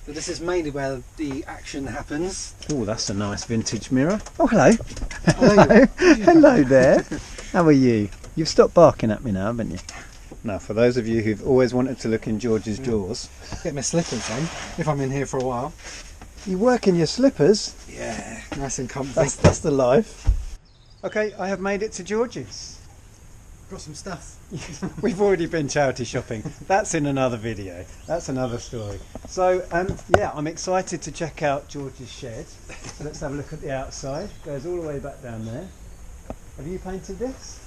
So this is mainly where the action happens. Oh, that's a nice vintage mirror. Oh, hello. Hello. Hello there. How are you? You've stopped barking at me now, haven't you? Now, for those of you who've always wanted to look in George's drawers. Get my slippers then, if I'm in here for a while. You work in your slippers? Yeah, nice and comfy. That's the life. Okay, I have made it to George's. Got some stuff. We've already been charity shopping. That's in another video. That's another story. So, yeah, I'm excited to check out George's shed. So let's have a look at the outside. Goes all the way back down there. Have you painted this?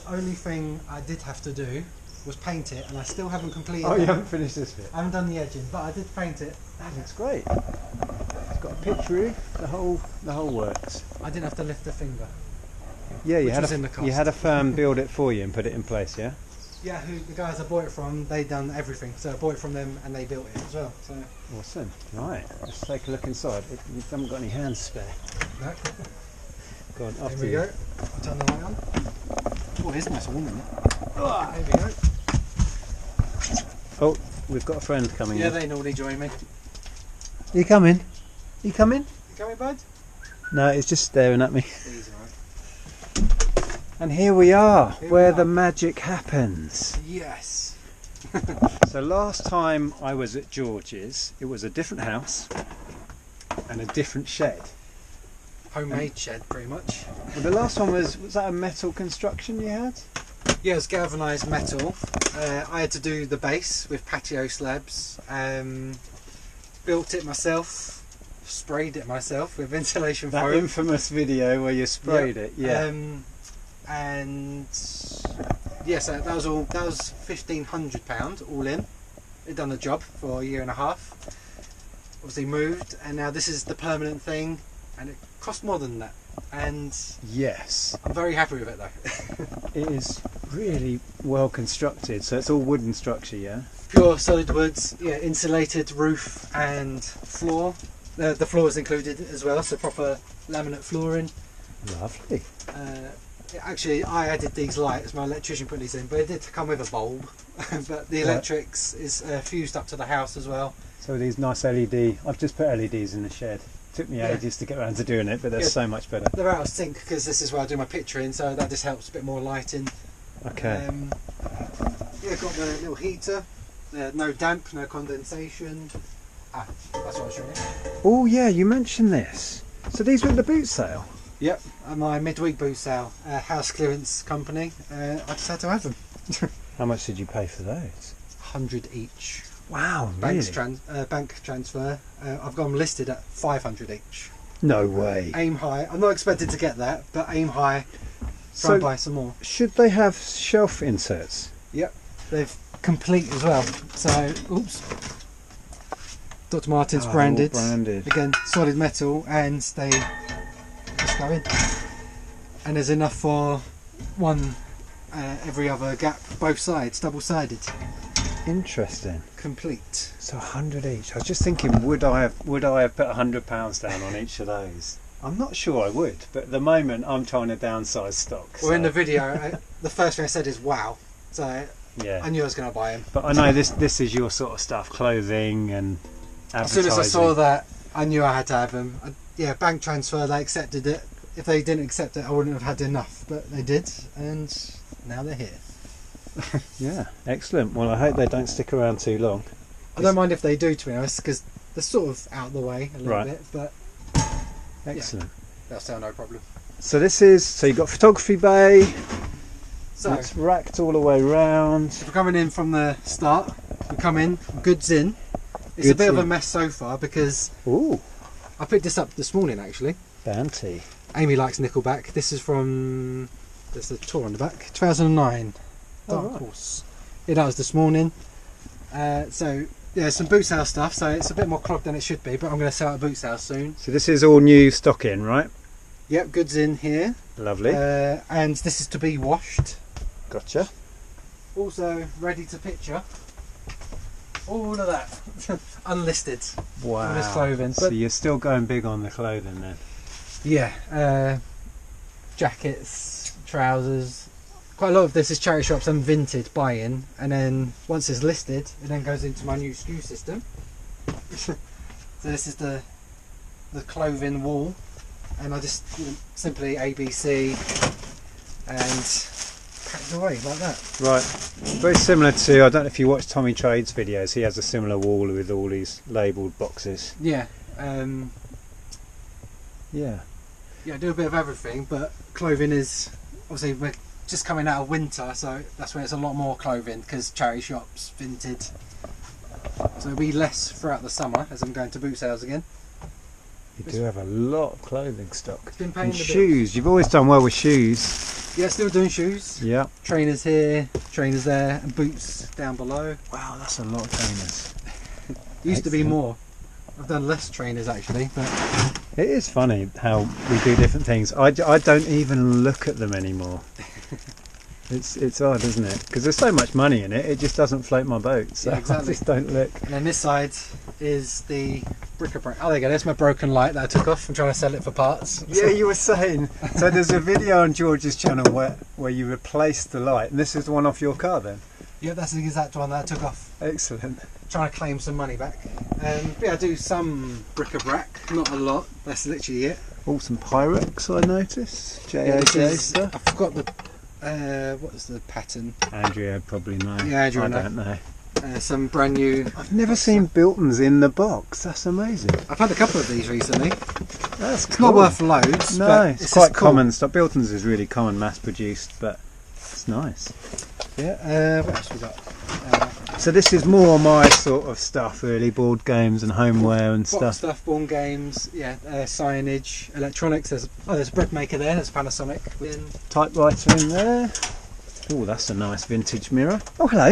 Only thing I did have to do was paint it, and I still haven't completed Oh, it. you haven't finished this bit? I haven't done the edging, but I did paint it. That looks great. It's got a pitch roof, the whole works. I didn't have to lift a finger. Yeah, you Which had a firm build it for you and put it in place, yeah? Yeah, the guys I bought it from, they done everything. So I bought it from them and they built it as well. So Awesome. Right, let's take a look inside. You haven't got any hands spare. no. Go on, off Here to we you. go. I'll turn the light on. Oh, here's nice warm in it. Oh, here we go. Oh, we've got a friend coming Yeah, in. they normally join me. You coming? You coming? You coming, bud? No, it's just staring at me. He's alright. And here we are, Here where we the are. magic happens. Yes. So last time I was at George's, it was a different house and a different shed. Homemade shed, pretty much. Well, the last one was that a metal construction you had? Yeah, it's galvanised metal. I had to do the base with patio slabs. Built it myself. Sprayed it myself with insulation That foam. infamous video where you sprayed it, yeah. And yes, that was £1,500 all in. It done the job for a year and a half. Obviously moved, and now this is the permanent thing, and it cost more than that. And Yes, I'm very happy with it though. it is really well constructed, so it's all wooden structure, yeah? Pure solid woods, yeah, insulated roof and floor. The floor is included as well, so proper laminate flooring. Lovely. Actually, I added these lights. My electrician put these in, but it did come with a bulb. But the electrics is fused up to the house as well. So these nice LED, I've just put LEDs in the shed. Took me Yeah. ages to get around to doing it, but they're Yeah. so much better. They're out of sync because this is where I do my picturing, so that just helps a bit more lighting. Okay. Yeah, got the little heater. No damp, no condensation. That's what I was showing you. Oh yeah, you mentioned this. So these were at the boot sale? Yep, my midweek boot sale, house clearance company. I just had to have them. How much did you pay for those? 100 each. Wow, Bank really? transfer. I've got them listed at 500 each. No way. Aim high. I'm not expected to get that, but aim high. Try and buy some more. Should they have shelf inserts? Yep, they've complete as well. So, oops. Dr. Martens Oh, branded. branded. Again, solid metal, and they just go in. And there's enough for one every other gap, both sides, double-sided. Interesting. Complete. So 100 each. I was just thinking, would I have put £100 down on each of those? I'm not sure I would, but at the moment I'm trying to downsize stock. Well, so- in the video, the first thing I said is wow. So yeah. I knew I was going to buy them. But I know this is your sort of stuff, clothing and As advertising. soon as I saw that, I knew I had to have them. Yeah, bank transfer, they accepted it. If they didn't accept it, I wouldn't have had enough, but they did, and now they're here. Yeah, excellent. Well, I hope they don't stick around too long. I don't mind if they do, to be honest, because they're sort of out of the way a little Right. bit, but Excellent. they'll sell no problem. So you've got photography bay. So, It's racked all the way round. if we're coming in from the start, we come in, goods in. It's a Goods bit of a in. mess so far because Ooh, I picked this up this morning actually. Banty. Amy likes Nickelback. This is from, there's the tour on the back, 2009. Oh, Dark right. Horse. Yeah, that was this morning. So yeah, some boot sale stuff. So it's a bit more clogged than it should be, but I'm going to sell at boot sale soon. So this is all new stock in, right? Yep, goods in here, Lovely. and this is to be washed. Gotcha. Also ready to picture. All of that unlisted. Wow. All this clothing. So But you're still going big on the clothing then? yeah, jackets, trousers. Quite a lot of this is charity shops and vintage buy-in, and then once it's listed, it then goes into my new SKU system. So this is the clothing wall, and I just simply ABC and packed away like that. Right, very similar to, I don't know if you watch Tommy Trade's videos, he has a similar wall with all these labelled boxes. Yeah. Yeah. Yeah, I do a bit of everything, but clothing is, obviously we're just coming out of winter, so that's when it's a lot more clothing, because charity shops, vintage. So it'll be less throughout the summer as I'm going to boot sales again. You do have a lot of clothing stock. It's been paying And the shoes, you've always done well with shoes. Yeah, still doing shoes. Yeah. Trainers here, trainers there, and boots down below. Wow, that's a lot of trainers. Used to be more. I've done less trainers actually, but It is funny how we do different things. I don't even look at them anymore. It's odd, isn't it? Because there's so much money in it, it just doesn't float my boat. So yeah, exactly. I just don't look. And then this side is the bric-a-brac. Oh, there you go. There's my broken light that I took off. I'm trying to sell it for parts. Yeah, you were saying. So there's a video on George's channel where you replaced the light, and this is the one off your car then? Yeah, that's the exact one that I took off. Excellent. Trying to claim some money back. But yeah, I do some bric-a-brac, not a lot. That's literally it. Oh, some Pyrex I noticed. JOJ stuff. I forgot the what's the pattern? Andrea probably knows. Yeah, Andrea I know. don't know. Some brand new. I've never seen Biltons in the box. That's amazing. I've had a couple of these recently. That's It's cool. not worth loads. No, but it's just quite cool. common stuff. Biltons is really common, mass produced, but it's nice. Yeah. What else we got? So this is more my sort of stuff, really, board games and homeware and Box stuff. born games. Yeah. Signage, electronics. There's a bread maker there. There's Panasonic. Typewriter in there. Oh, that's a nice vintage mirror. Oh, hello.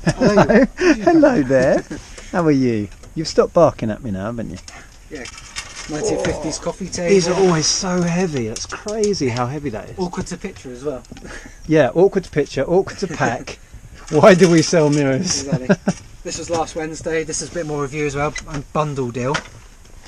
Hello. Hello there. How are you? You've stopped barking at me now, haven't you? Yeah. 1950s coffee table. These are always so heavy. It's crazy how heavy that is. Awkward to picture as well. Yeah, awkward to picture, awkward to pack. Why do we sell mirrors? Exactly. This was last Wednesday. This is a bit more review as well. And bundle deal.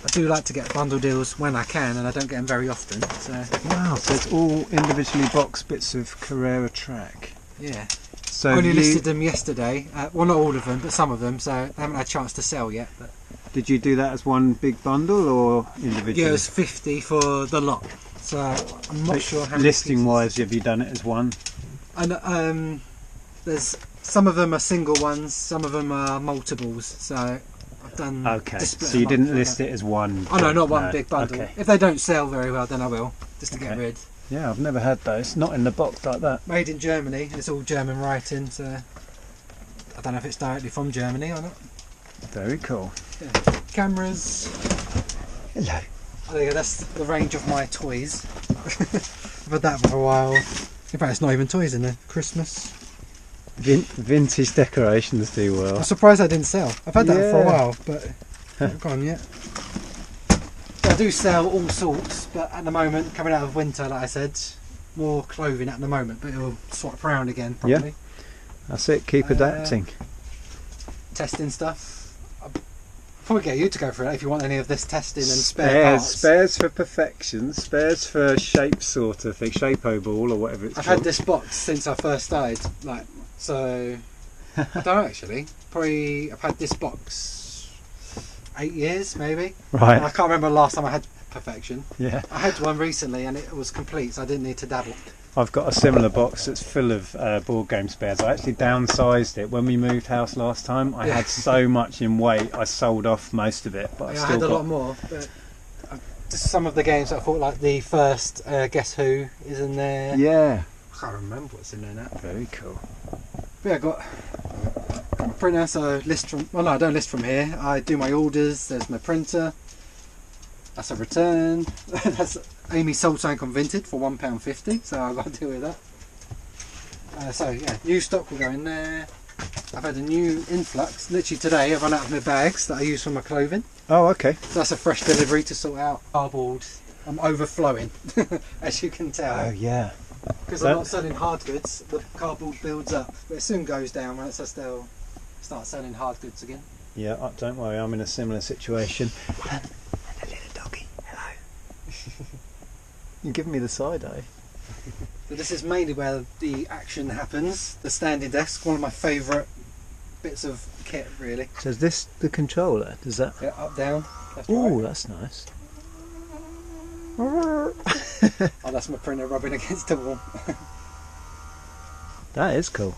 I do like to get bundle deals when I can, and I don't get them very often. So Wow, so it's all individually boxed bits of Carrera track. yeah. So I only you- listed them yesterday. Well, not all of them, but some of them. So I haven't had a chance to sell yet. But did you do that as one big bundle or individually? yeah, it was 50 for the lot. So I'm not sure how many Listing pieces. wise, have you done it as one? And there's some of them are single ones, some of them are multiples. So I've done. Okay, to split so you them up didn't like list that. it as one. Oh no, not one No, big bundle. okay. If they don't sell very well, then I will, just to get Okay. rid. Yeah, I've never had those. Not in the box like that. Made in Germany. It's all German writing, so I don't know if it's directly from Germany or not. Very cool. Cameras. Hello. Oh, there you go. That's the range of my toys. I've had that for a while. In fact, it's not even toys in there. Christmas. Vintage decorations do well. I'm surprised I didn't sell. I've had that for a Yeah. while, but not gone yet. I do sell all sorts, but at the moment, coming out of winter, like I said, more clothing at the moment, but it'll swap around again probably. That's it. Keep adapting. Testing stuff. I'll probably get you to go through it if you want any of this testing and spare parts. Spares for perfection. Spares for shape sort of thing. Shape-o ball or whatever it's I've called. had this box since I first started, like, so I don't know actually. Probably I've had this box 8 years maybe. Right. I can't remember the last time I had perfection. Yeah. I had one recently and it was complete, so I didn't need to dabble. I've got a similar box that's full of board game spares. I actually downsized it when we moved house last time. I had so much in weight, I sold off most of it, but I still had a got lot more, but just some of the games that I thought, like the first Guess Who is in there. Yeah. I can't remember what's in there now. Very cool. But yeah, I got a printer, so list from. Well, no, I don't list from here. I do my orders. There's my printer. That's a return. That's Amy sold something on Vinted for £1.50, so I've got to deal with that. So yeah, new stock will go in there. I've had a new influx. Literally today, I've run out of my bags that I use for my clothing. Oh, okay. So that's a fresh delivery to sort out. Cardboard. I'm overflowing, as you can Oh, tell. yeah. Because I'm not selling hard goods, the cardboard builds up. But it soon goes down when it's still start selling hard goods again. Yeah, don't worry, I'm in a similar situation. And a little doggy, hello. You're giving me the side eye. So this is mainly where the action happens. The standing desk, one of my favourite bits of kit really. So is this the controller? Does that? Yeah, up, down, left, Oh, right. that's nice. Oh, that's my printer rubbing against the wall. That is cool.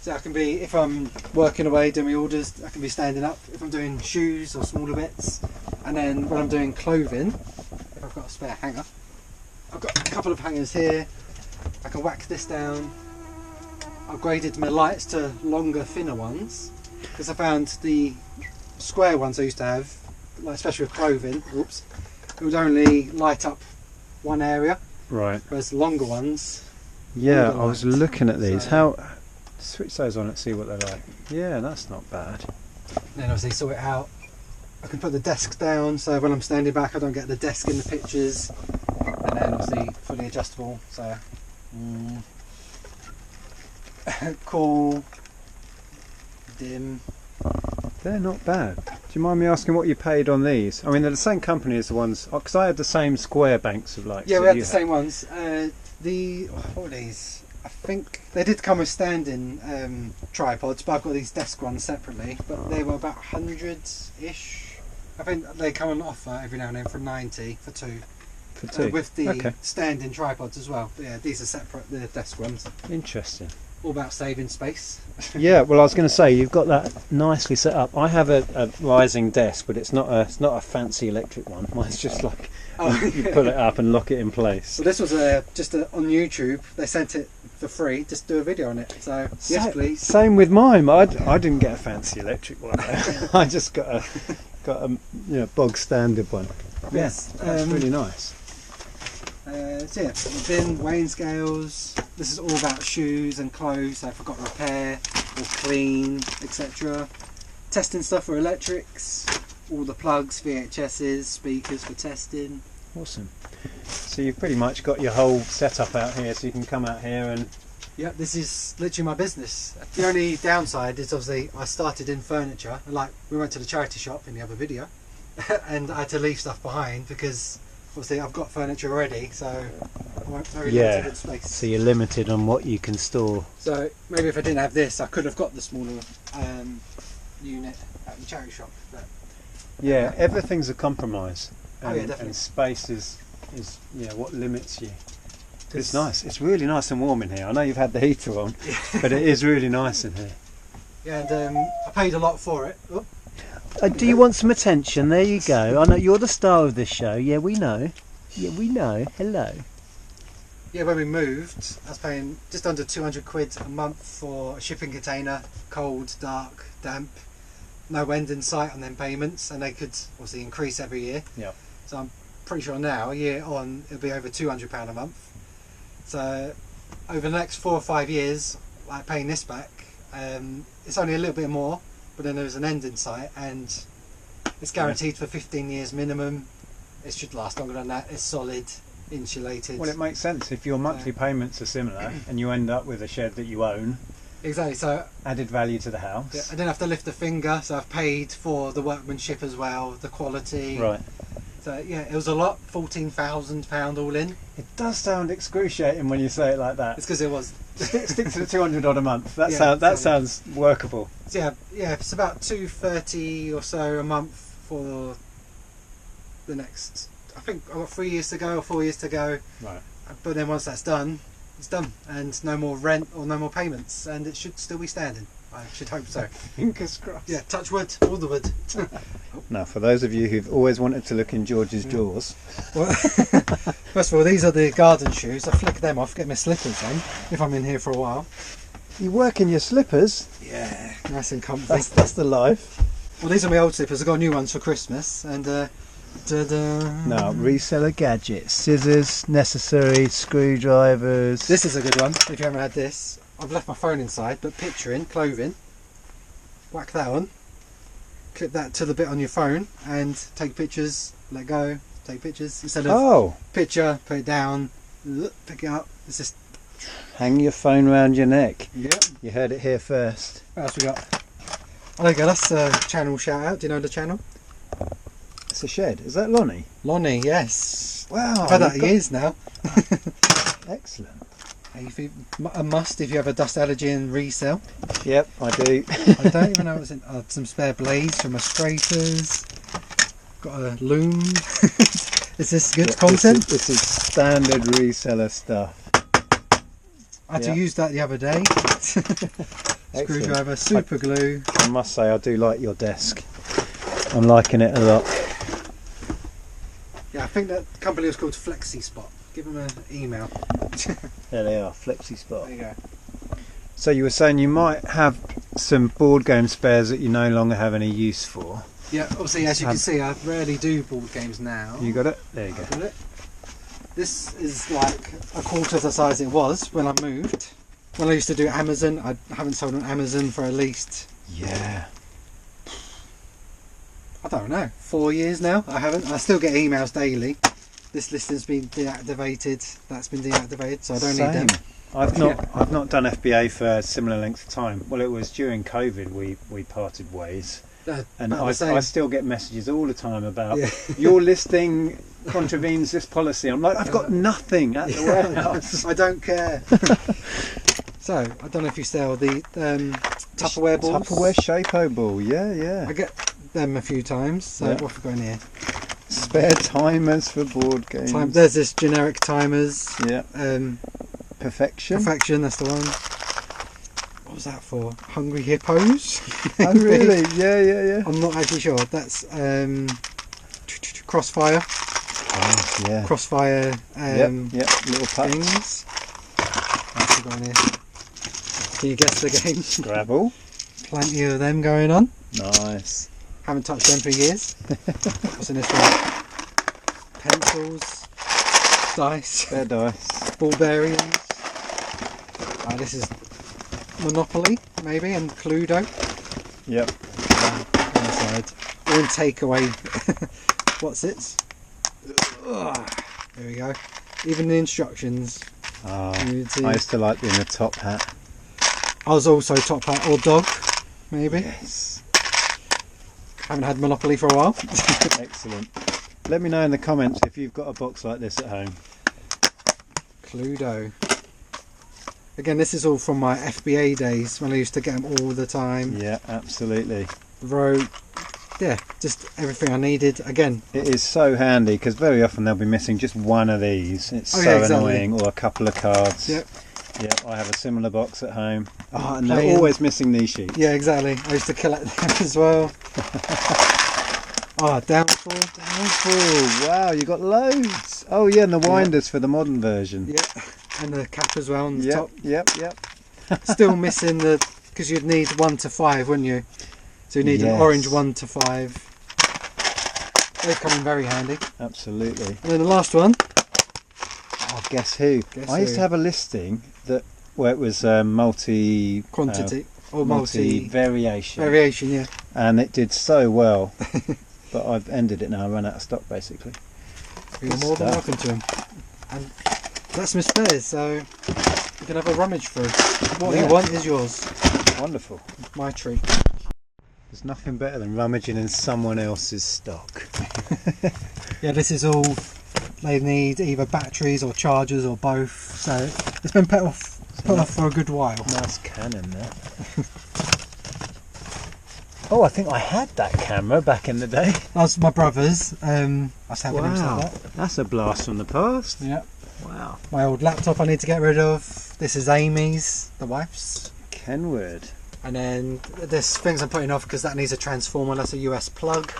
So I can be, if I'm working away doing my orders, I can be standing up if I'm doing shoes or smaller bits. And then when I'm doing clothing, if I've got a spare hanger, I've got a couple of hangers here. I can whack this down. I've upgraded my lights to longer, thinner ones because I found the square ones I used to have, like especially with clothing, whoops, it would only light up one area, Right. whereas longer ones. Yeah, longer I was lights. looking at these. So- How? Switch those on and see what they're like. Yeah, that's not bad. Then obviously sort it out. I can put the desk down so when I'm standing back I don't get the desk in the pictures, and then obviously fully adjustable, so cool, dim. They're not bad. Do you mind me asking what you paid on these? I mean, they're the same company as the ones, because I had the same square banks of lights. Yeah, that we had you the same ones. What were these? I think they did come with standing tripods, but I've got these desk ones separately, but they were about 100-ish. I think they come on offer every now and then for 90 for two. For two. With the Okay. standing tripods as well. But yeah, these are separate, the desk ones. Interesting. All about saving space. Yeah, well, I was going to say you've got that nicely set up. I have a rising desk, but it's not a fancy electric one. Mine's just like you put it up and lock it in place. Well, this was on YouTube. They sent it for free. Just do a video on it. So yes, please. Same with mine. I didn't get a fancy electric one. I just got a bog standard one. Yes, That's really nice. So yeah, bin, weighing scales. This is all about shoes and clothes. So if I've got repair or clean, etc. Testing stuff for electrics. All the plugs, VHSs, speakers for testing. Awesome. So you've pretty much got your whole setup out here, so you can come out here and. Yeah, this is literally my business. The only downside is obviously I started in furniture. Like we went to the charity shop in the other video, and I had to leave stuff behind because obviously I've got furniture already, so I'm very limited in space. So you're limited on what you can store. So maybe if I didn't have this, I could have got the smaller unit at the charity shop. But Yeah, everything's a compromise. Oh, yeah, definitely. And space is what limits you. It's nice. It's really nice and warm in here. I know you've had the heater on, but it is really nice in here. Yeah, and I paid a lot for it. Oh. Do you want some attention? There you go. I know you're the star of this show. Yeah, we know. Yeah, we know. Hello. Yeah, when we moved, I was paying just under 200 quid a month for a shipping container, cold, dark, damp, no end in sight on them payments, and they could obviously increase every year. Yeah. So I'm pretty sure now, a year on, it'll be over £200 a month. So over the next 4 or 5 years, like paying this back, it's only a little bit more, but then there's an end in sight, and it's guaranteed for 15 years minimum. It should last longer than that. It's solid, insulated. Well, it makes sense if your monthly payments are similar and you end up with a shed that you own. Exactly. So Added value to the house. yeah, I didn't have to lift a finger, so I've paid for the workmanship as well, the quality. Right. So yeah, it was a lot, £14,000 all in. It does sound excruciating when you say it like that. It's because it was. Stick to the 200 odd a month. That Yeah, sounds workable. So yeah, it's about £230 or so a month for the next. I think I've got 3 years to go or 4 years to go. Right. But then once that's done, it's done, and no more rent or no more payments, and it should still be standing. I should hope so. Fingers crossed. Yeah, touch wood, all the wood. Now, for those of you who've always wanted to look in George's drawers, Well, first of all, these are the garden shoes. I flick them off, get my slippers on if I'm in here for a while. you work in your slippers. Yeah, nice and comfy. That's the life. Well, these are my old slippers. I got new ones for Christmas, and ta-da. Now, reseller gadgets, scissors, necessary, screwdrivers. This is a good one. If you haven't had this, I've left my phone inside, but picturing clothing. Whack that on. Clip that to the bit on your phone, and take pictures. Let go. Take pictures instead of picture. Put it down. Pick it up. It's just. Hang your phone round your neck. Yep. You heard it here first. What else we got? Oh, there you go. That's a channel shout out. Do you know the channel? It's a shed. Is that Lonnie? Lonnie, yes. Wow. I've had that years now. Excellent. A must if you have a dust allergy and resell. Yep, I do. I don't even know what's in. Some spare blades for my scrapers. Got a loom. Is this good content? This is standard reseller stuff. I had to use that the other day. Screwdriver, super glue. I must say, I do like your desk. I'm liking it a lot. Yeah, I think that company was called Flexi Spot. Give them an email. There they are, Flexi Spot. There you go. So you were saying you might have some board game spares that you no longer have any use for. Yeah, obviously, as you can see, I rarely do board games now. You got it? There you go. Got it. This is like a quarter of the size it was when I moved. When I used to do Amazon, I haven't sold on Amazon for at least, Yeah. I don't know, 4 years now. I haven't. I still get emails daily. This listing's been deactivated. That's been deactivated, so I don't need them. I've not done FBA for a similar length of time. Well, it was during COVID we parted ways. And I still get messages all the time about your listing contravenes this policy. I'm like, I've got nothing at the warehouse. I don't care. So, I don't know if you sell the Tupperware balls. Tupperware Shapo ball, yeah. I get them a few times. So, what have we got in here? Spare timers for board games. There's this generic timers. Yeah. Perfection. Perfection, that's the one. What was that for? Hungry Hippos? Oh really? Yeah. I'm not actually sure. That's Crossfire. Oh, yeah. Crossfire little things. What's got in here? Can you guess the game? Scrabble. Plenty of them going on. Nice. Haven't touched them for years. What's in this one? Pencils. Dice. Spare dice. Ball bearings. This is Monopoly, maybe, and Cluedo. Yep. On the side. Or in takeaway. What's it? There we go. Even the instructions. Oh, I used to like being a top hat. I was also top hat or dog, maybe. Yes. Haven't had Monopoly for a while. Excellent. Let me know in the comments if you've got a box like this at home. Cluedo. Again, this is all from my FBA days when I used to get them all the time. Yeah, absolutely. Wrote, just everything I needed. Again, it is so handy because very often they'll be missing just one of these. It's annoying, or a couple of cards. Yep. Yep, I have a similar box at home. Oh, and they're always missing these sheets. Yeah, exactly. I used to collect them as well. Downfall. Downfall. Wow, you got loads. Oh yeah, and the winders for the modern version. Yeah, and the cap as well on the top. Yep. Still missing because you'd need 1 to 5, wouldn't you? So you need an orange 1 to 5. They come in very handy. Absolutely. And then the last one. Oh, guess who? I used to have a listing where it was multi quantity or multi variation. Variation, yeah. And it did so well, but I've ended it now. I ran out of stock basically. You're more than welcome to them. And that's my spares, so you can have a rummage through. What you want is yours. Wonderful. My treat. There's nothing better than rummaging in someone else's stock. Yeah, this is all. They need either batteries or chargers or both, so it's been put off for a good while. Nice Canon there. Oh, I think I had that camera back in the day. That was my brother's. I was having him set that. That's a blast from the past. Yeah. Wow. My old laptop I need to get rid of. This is Amy's, the wife's. Kenwood. And then there's things I'm putting off because that needs a transformer. That's a US plug.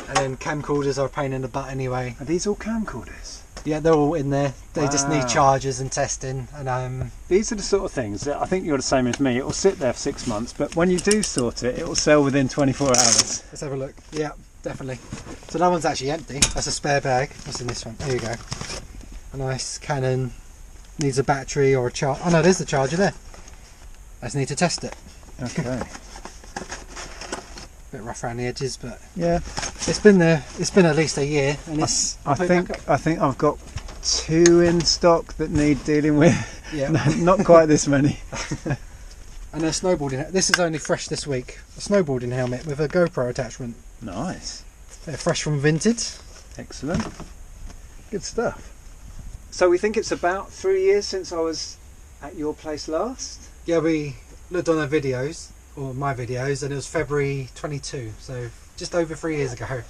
And then camcorders are a pain in the butt anyway. Are these all camcorders? Yeah, they're all in there. They just need chargers and testing. And these are the sort of things that I think you're the same as me. It will sit there for 6 months, but when you do sort it, it will sell within 24 hours. Let's have a look. Yeah, definitely. So that one's actually empty. That's a spare bag. What's in this one? There you go. A nice Canon. Needs a battery or a charge. Oh no, there's the charger there. I just need to test it. Okay. Bit rough around the edges, but yeah, it's been there. It's been at least a year, and it's. I think I've got 2 in stock that need dealing with. Yeah. No, not quite this many. And a snowboarding. This is only fresh this week. A snowboarding helmet with a GoPro attachment. Nice. They're fresh from Vinted. Excellent. Good stuff. So we think it's about 3 years since I was at your place last? Yeah, we looked on our videos, or my videos, and it was February 22, so just over 3 years ago.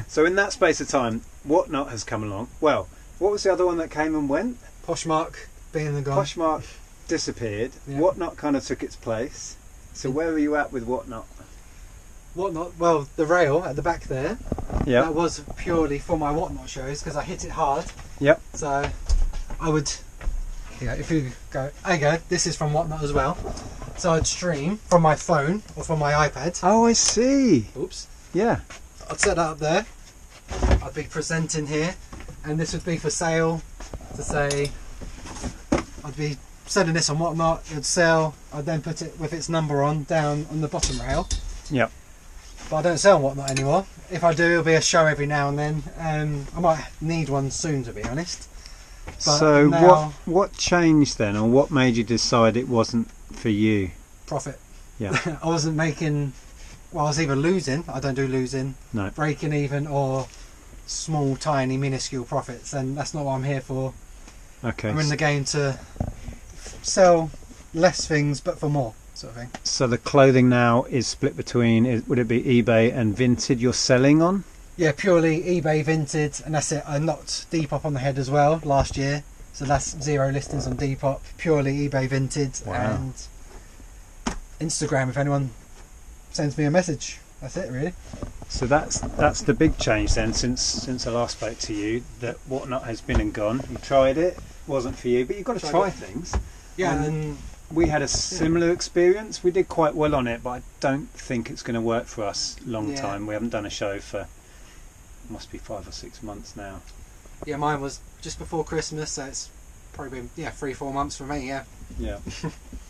So in that space of time, Whatnot has come along. Well, what was the other one that came and went? Poshmark being the gone. Poshmark disappeared. Yeah. Whatnot kind of took its place. So where are you at with Whatnot? Whatnot, well, the rail at the back there, Yeah. that was purely for my Whatnot shows because I hit it hard. Yep. So I would, yeah, if you go, there you go, this is from Whatnot as well. So I'd stream from my phone or from my iPad. Oh, I see. Oops. Yeah. I'd set that up there. I'd be presenting here, and this would be for sale. To say, I'd be selling this on Whatnot. It'd sell. I'd then put it with its number on down on the bottom rail. Yep. But I don't sell on Whatnot anymore. If I do, it'll be a show every now and then. I might need one soon, to be honest. But So now, what changed then, or what made you decide it wasn't for you? profit. Yeah. I wasn't making. Well, I was either losing. I don't do losing. No. Breaking even, or small, tiny, minuscule profits, and that's not what I'm here for. Okay. I'm in the game to sell less things, but for more, sort of thing. So the clothing now is split between, would it be eBay and Vinted you're selling on? Yeah, purely eBay Vinted, and that's it. I knocked Depop on the head as well last year, so that's 0 listings on Depop. Purely eBay Vinted. Wow. And Instagram if anyone sends me a message. That's it, really. So that's the big change then since I last spoke to you, that Whatnot has been and gone. You tried it, wasn't for you, but you've got to Tried try it. things. Yeah, Um, and We had a similar experience. We did quite well on it, but I don't think it's going to work for us long Yeah. time. We haven't done a show for, must be 5 or 6 months now. yeah, mine was just before Christmas, so it's probably been 3-4 months for me. Yeah. Yeah.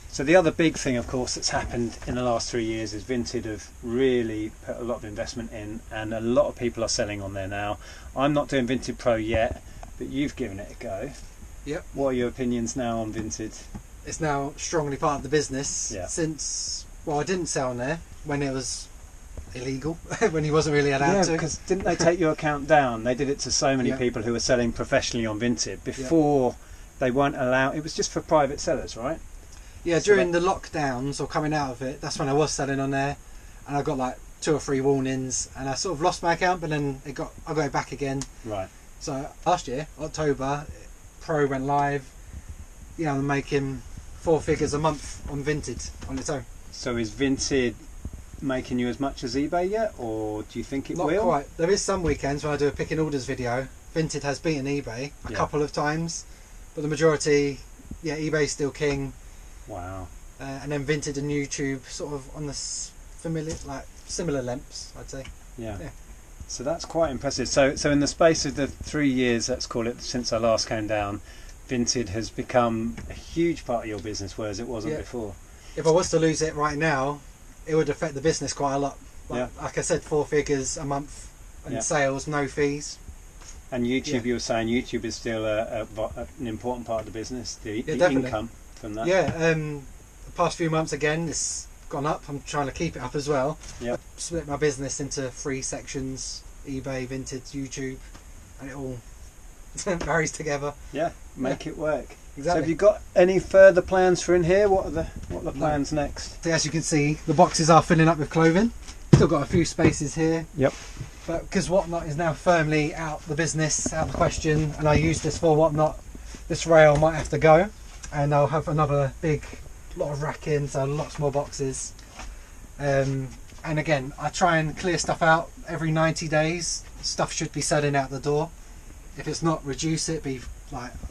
So the other big thing, of course, that's happened in the last 3 years is Vinted have really put a lot of investment in, and a lot of people are selling on there now. I'm not doing Vinted Pro yet, but you've given it a go. Yep. What are your opinions now on Vinted? It's now strongly part of the business. Yeah. Since, well, I didn't sell on there when it was illegal, when he wasn't really allowed to. Because didn't they take your account down? They did it to so many Yeah. people who were selling professionally on Vinted before. They weren't allowed. It was just for private sellers, right? Yeah, So during the lockdowns or coming out of it, that's when I was selling on there, and I got like 2 or 3 warnings, and I sort of lost my account, but then I got it back again. Right. So last year, October, Pro went live. Yeah, I'm making 4 figures a month on Vinted on its own. So is Vinted making you as much as eBay yet, or do you think it Not will? quite. There is some weekends when I do a picking orders video. Vinted has beaten eBay a Yeah. couple of times, but the majority, yeah, eBay's still king. Wow. And then Vinted and YouTube sort of on the similar lengths, I'd say. Yeah. Yeah. So that's quite impressive. So in the space of the 3 years, let's call it, since I last came down, Vinted has become a huge part of your business, whereas it wasn't Yeah. before. If I was to lose it right now, it would affect the business quite a lot. Like I said, 4 figures a month in Yeah. sales, no fees. And YouTube, Yeah. you were saying YouTube is still an important part of the business, the definitely. income from that. Yeah, the past few months again, it's gone up. I'm trying to keep it up as well. Yeah. I split my business into 3 sections: eBay, Vinted, YouTube, and it all marries together. Yeah, make it work. So Exactly. have you got any further plans for in here? What are the plans next? So as you can see, the boxes are filling up with clothing. Still got a few spaces here. Yep. But because Whatnot is now firmly out the business, out the question, and I use this for Whatnot, this rail might have to go, and I'll have another big lot of racking, so lots more boxes. And again, I try and clear stuff out every 90 days. Stuff should be selling out the door. If it's not, reduce it.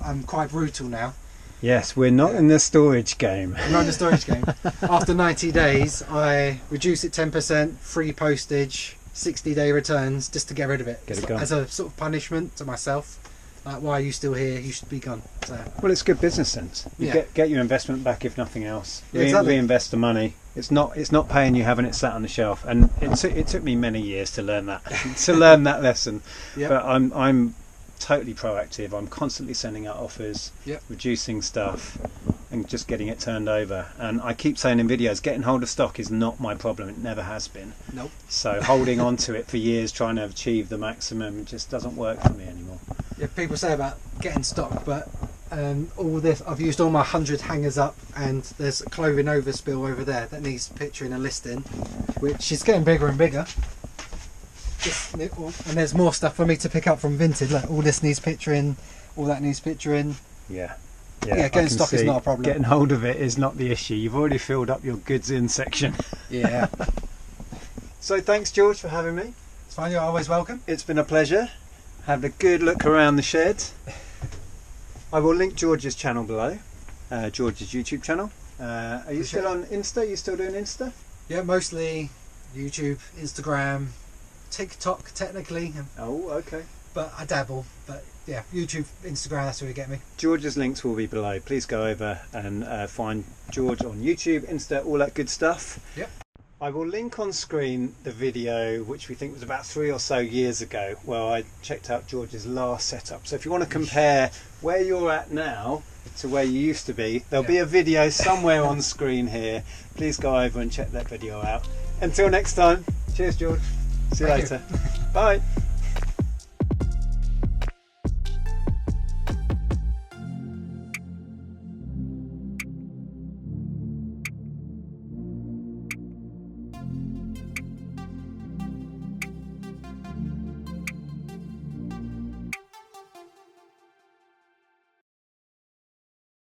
I'm quite brutal now. Yes, we're not in the storage game. I'm not in the storage game. After 90 days, I reduce it 10%, free postage, 60-day returns, just to get rid of it. Get it gone. As a sort of punishment to myself. Like, why are you still here? You should be gone. So, Well, it's good business sense. You Yeah. get your investment back if nothing else. Yeah, exactly. Reinvest the money. It's not paying you having it sat on the shelf. And it took me many years to learn that lesson. Yep. But I'm totally proactive. I'm constantly sending out offers, Yep. reducing stuff, and just getting it turned over. And I keep saying in videos, getting hold of stock is not my problem. It never has been. nope. So holding on to it for years, trying to achieve the maximum, just doesn't work for me anymore. Yeah, people say about getting stock, but All this, I've used all my 100 hangers up, and there's a clothing overspill over there that needs picturing and listing, which is getting bigger and bigger. And there's more stuff for me to pick up from Vinted. Like, all this needs picturing, all that needs picturing. Yeah, getting stock is not a problem. Getting hold of it is not the issue. You've already filled up your goods in section. Yeah. So thanks, George, for having me. It's fine, you're always welcome. It's been a pleasure. Have a good look around the shed. I will link George's channel below, George's YouTube channel. Are you still on Insta? Are you still doing Insta? Yeah, mostly YouTube, Instagram, TikTok technically. Oh, okay. But I dabble. But yeah, YouTube, Instagram, that's where you get me. George's links will be below. Please go over and find George on YouTube, Insta, all that good stuff. Yep. I will link on screen the video which we think was about 3 or so years ago where I checked out George's last setup. So if you want to compare where you're at now to where you used to be, there'll be a video somewhere on screen here. Please go over and check that video out. Until next time, cheers George. See you later. Bye.